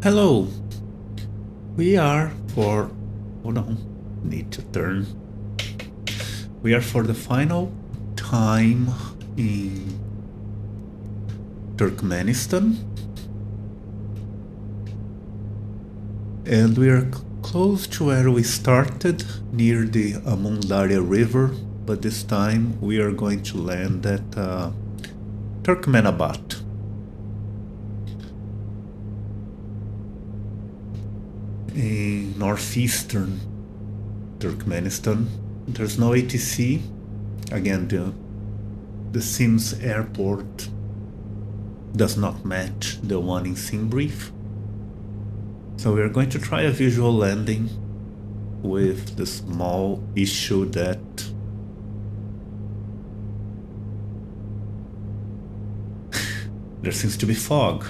Hello, we are for, hold on, need to turn. We are for the final time in Turkmenistan. And we are close to where we started, near the Amundarya River, but this time we are going to land at Turkmenabat. In northeastern Turkmenistan. There's no ATC. Again, the Sims airport does not match the one in Simbrief. So we're going to try a visual landing with the small issue that there seems to be fog,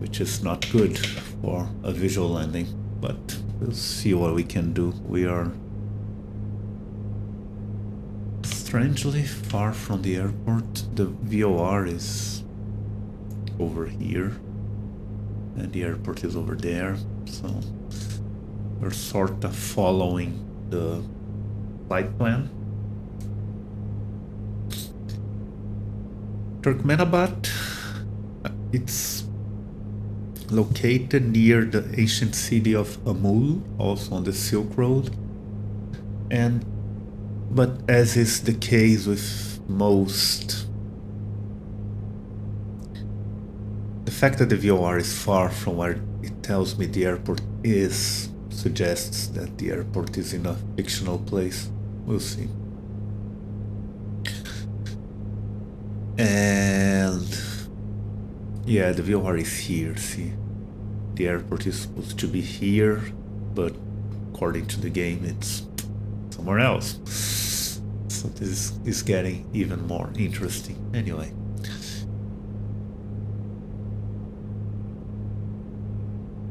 which is not good for a visual landing, but we'll see what we can do. We are strangely far from the airport. The VOR is over here and the airport is over there, so we're sort of following the flight plan. Turkmenabat, it's located near the ancient city of Amul, also on the Silk Road. But as is the case with most, the fact that the VOR is far from where it tells me the airport is suggests that the airport is in a fictional place. We'll see. And yeah, the VOR is here, see? The airport is supposed to be here, but according to the game, it's somewhere else. So this is getting even more interesting. Anyway.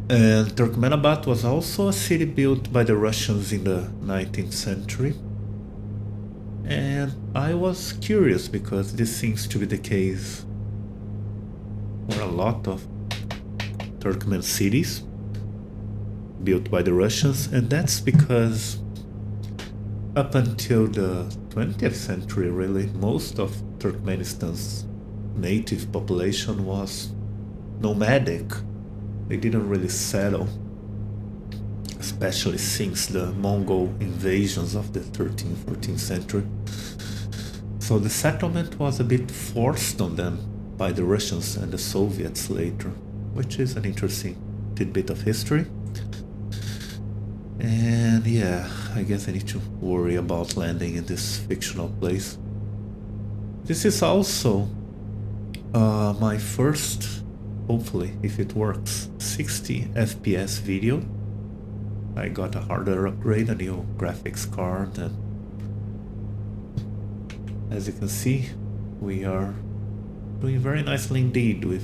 And Turkmenabat was also a city built by the Russians in the 19th century. And I was curious because this seems to be the case for a lot of Turkmen cities built by the Russians, and that's because up until the 20th century, really, most of Turkmenistan's native population was nomadic. They didn't really settle, especially since the Mongol invasions of the 13th, 14th century. So the settlement was a bit forced on them by the Russians and the Soviets later, which is an interesting tidbit of history. And yeah, I guess I need to worry about landing in this fictional place. This is also my first, hopefully, if it works, 60 FPS video. I got a hardware upgrade, a new graphics card, and as you can see, we are doing very nicely indeed in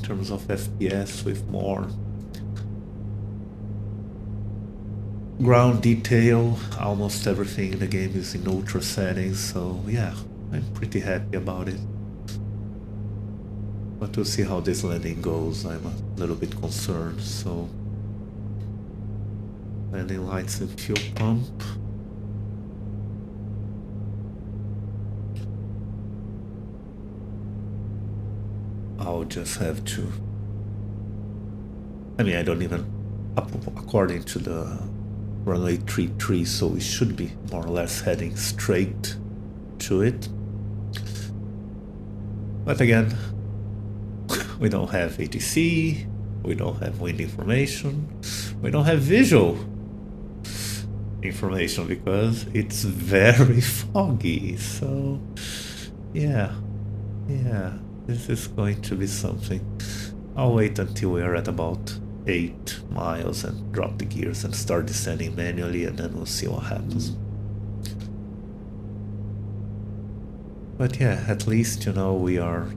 terms of FPS, with more ground detail. Almost everything in the game is in ultra settings, so yeah, I'm pretty happy about it. But we'll see how this landing goes. I'm a little bit concerned, so landing lights and fuel pump. I'll just have to, I mean, I don't even, according to the runway 33, so we should be more or less heading straight to it. But again, we don't have ATC, we don't have wind information, we don't have visual information because it's very foggy. So yeah, this is going to be something. I'll wait until we are at about 8 miles and drop the gears and start descending manually, and then we'll see what happens. But yeah, at least, you know, we are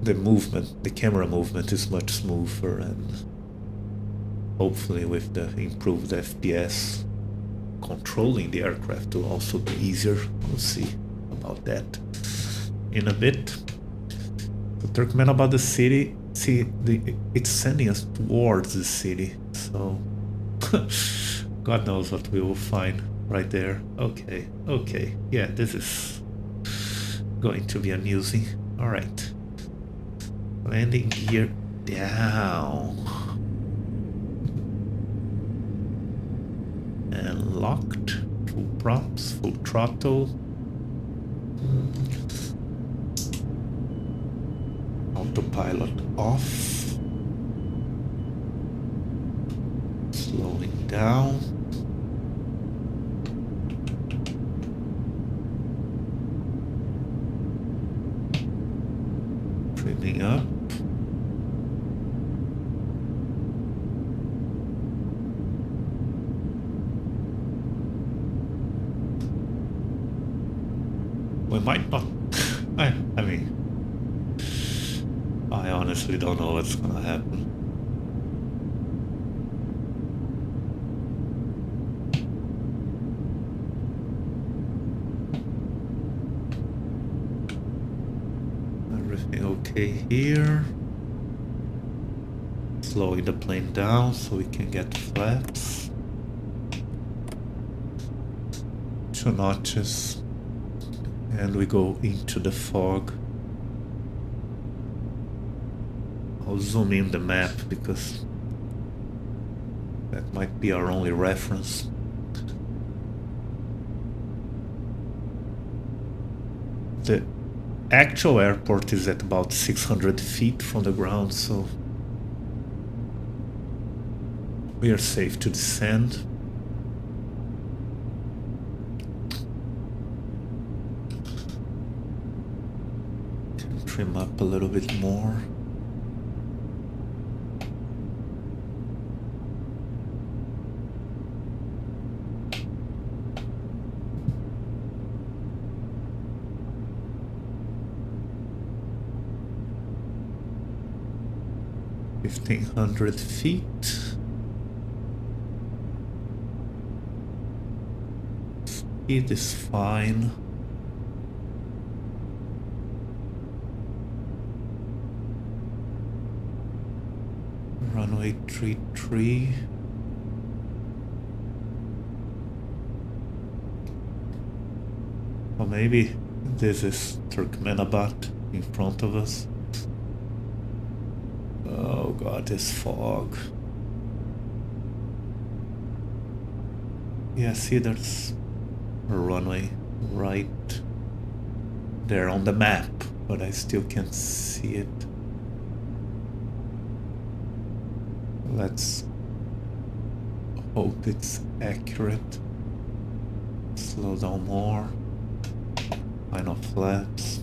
the camera movement is much smoother, and hopefully with the improved FPS, controlling the aircraft will also be easier. We'll see. about that in a bit. So Turkmenabat, the city, it's sending us towards the city, so God knows what we will find right there. Okay, okay, yeah, this is going to be amusing. All right, landing gear down and locked. Full props, full throttle. Autopilot off. Slowing down. Trimming up. We might not. I mean, I honestly don't know what's gonna happen. Everything okay here. Slowing the plane down so we can get flaps. 2 notches. And we go into the fog. I'll zoom in the map because that might be our only reference. The actual airport is at about 600 feet from the ground, so we are safe to descend. Can trim up a little bit more. $1,500 Speed is fine. Runway 33. Or maybe this is Turkmenabat in front of us. Oh god, this fog. Yeah, see, there's a runway right there on the map, but I still can't see it. Let's hope it's accurate. Slow down more. Final flaps.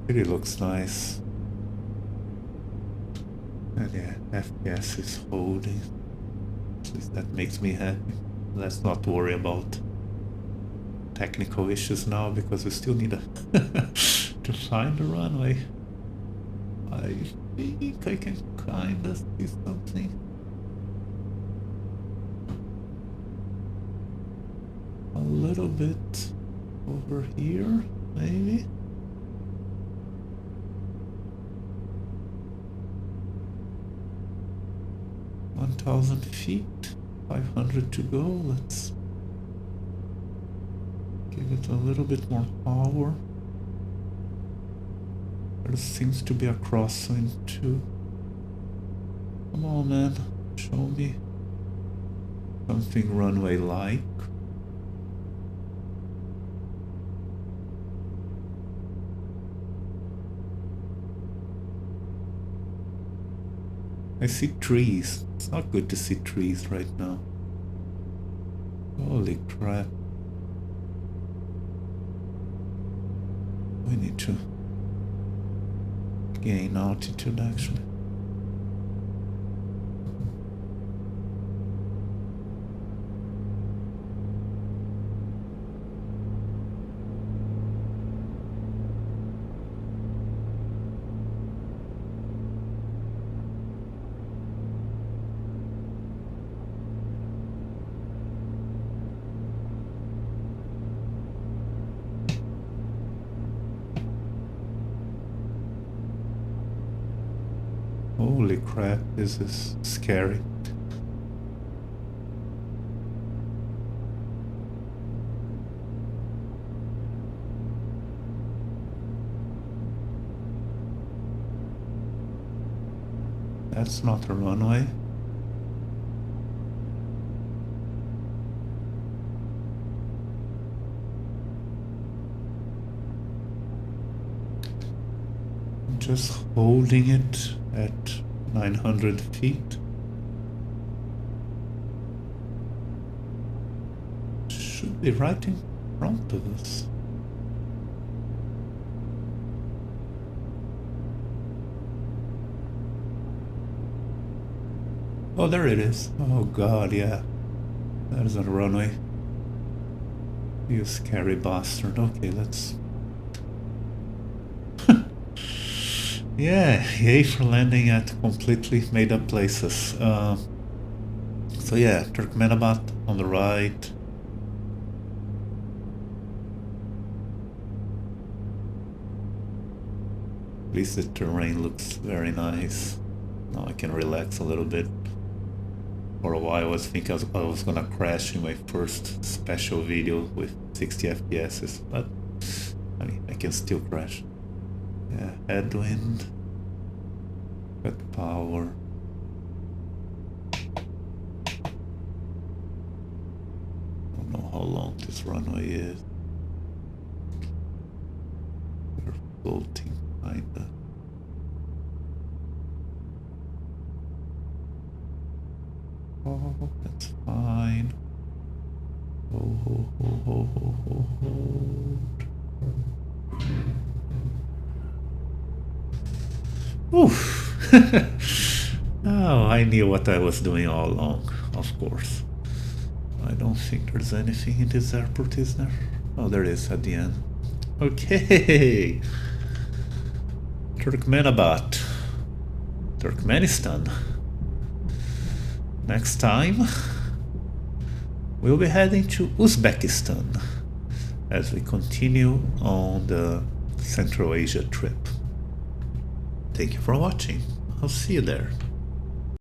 Really looks nice. And yeah, FPS is holding. At least that makes me happy. Let's not worry about technical issues now because we still need to find the runway. I think I can kinda see something. A little bit over here, maybe. $1,000 feet, 500 to go. Let's give it a little bit more power. There seems to be a crosswind too. Come on, man, show me something runway-like. I see trees. It's not good to see trees right now. Holy crap. We need to gain altitude actually. Holy crap, this is scary. That's not a runway. Just holding it at 900 feet. Should be right in front of us. Oh, there it is. Oh god, yeah. That is a runway. You scary bastard. Okay, let's... Yeah, yay for landing at completely made up places. So yeah, Turkmenabat on the right. At least the terrain looks very nice. Now I can relax a little bit. For a while I was thinking I was gonna crash in my first special video with 60 FPS, but I mean, I can still crash. Yeah, headwind, cut power. Don't know how long this runway is. We're floating, kinda. Oh, that's fine. Oof. Oh, I knew what I was doing all along, of course. I don't think there's anything in this airport, is there? Oh, there is at the end. Okay. Turkmenabat. Turkmenistan. Next time, we'll be heading to Uzbekistan as we continue on the Central Asia trip. Thank you for watching. I'll see you there.